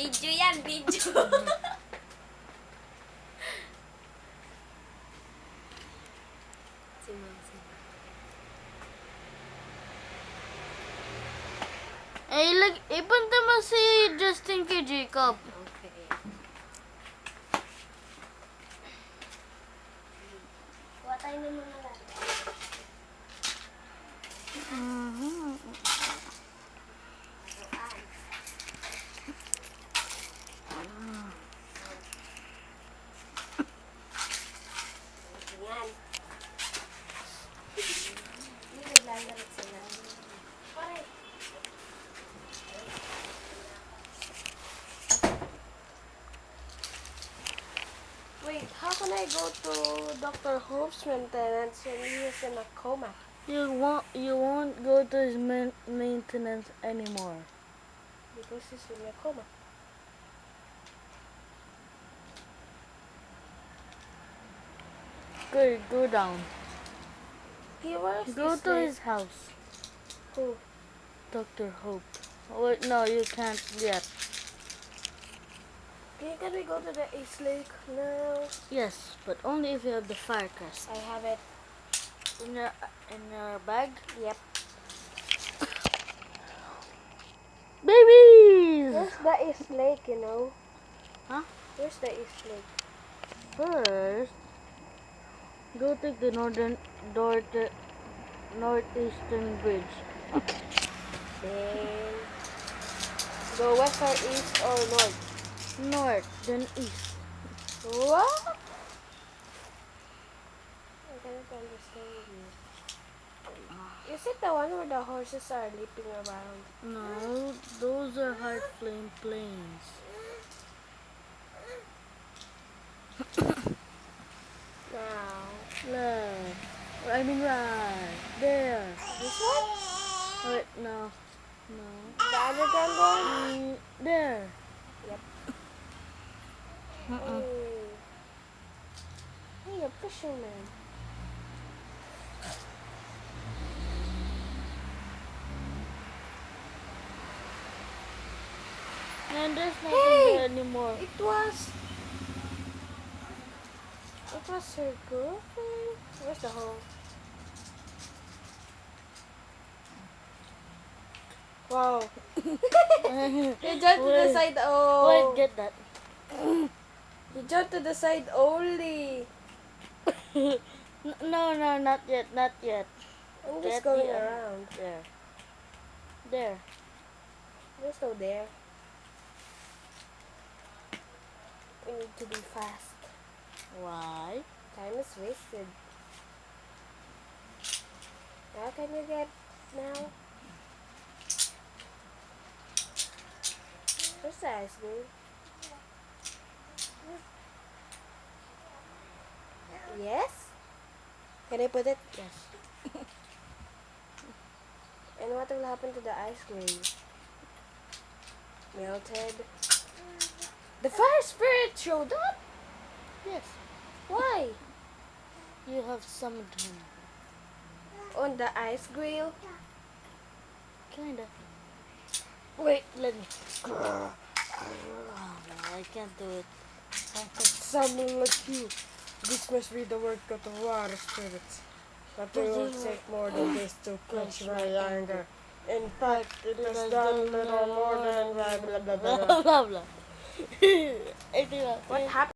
Video yan, video. Si Mamsi. Ipunta mo si Justin kay Jacob. Okay. Kuha tayo ng mga laro. Yan. Hindi naglalaro sila. Pare. Wait, how can I go to Dr. Hope's maintenance when he is in a coma? You won't go to his maintenance anymore. Because he's in a coma. Good, go down. He works Go to his house. Who? Dr. Hope. Wait, no, you can't yet. Can we go to the East Lake now? Yes, but only if you have the fire crest. I have it. In your bag? Yep. Babies! Where's the East Lake, you know? Huh? Where's the East Lake? First, go take the northeastern bridge. Then go west or east or north? North, then east. What? I cannot understand you. Is it the one where the horses are leaping around? No, those are hard flame plains. Now. Left. I mean right. There. This one? Wait, no. No. The underground one? There. Yep. Uh-uh. Hey, a fisherman. And there's nothing Hey! there anymore. It was her girlfriend? Where's the hole? Wow. You jumped to the side. Oh. Wait, get that. You jumped to the side only. No, not yet, not yet. I'm Get just going the- around. There. There. There's no there. We need to be fast. Why? Time is wasted. How can you get now? Where's the ice cream? Yes? Can I put it? Yes. And what will happen to the ice cream? Melted. The fire spirit showed up? Yes. Why? You have summoned him. On the ice grill? Kinda. Wait, let me. Oh, no, I can't do it. Someone like you. This must be the work of the water spirits. But it will take more than this to quench my anger. In fact, it has done little more than blah blah blah blah. Blah blah. What happened?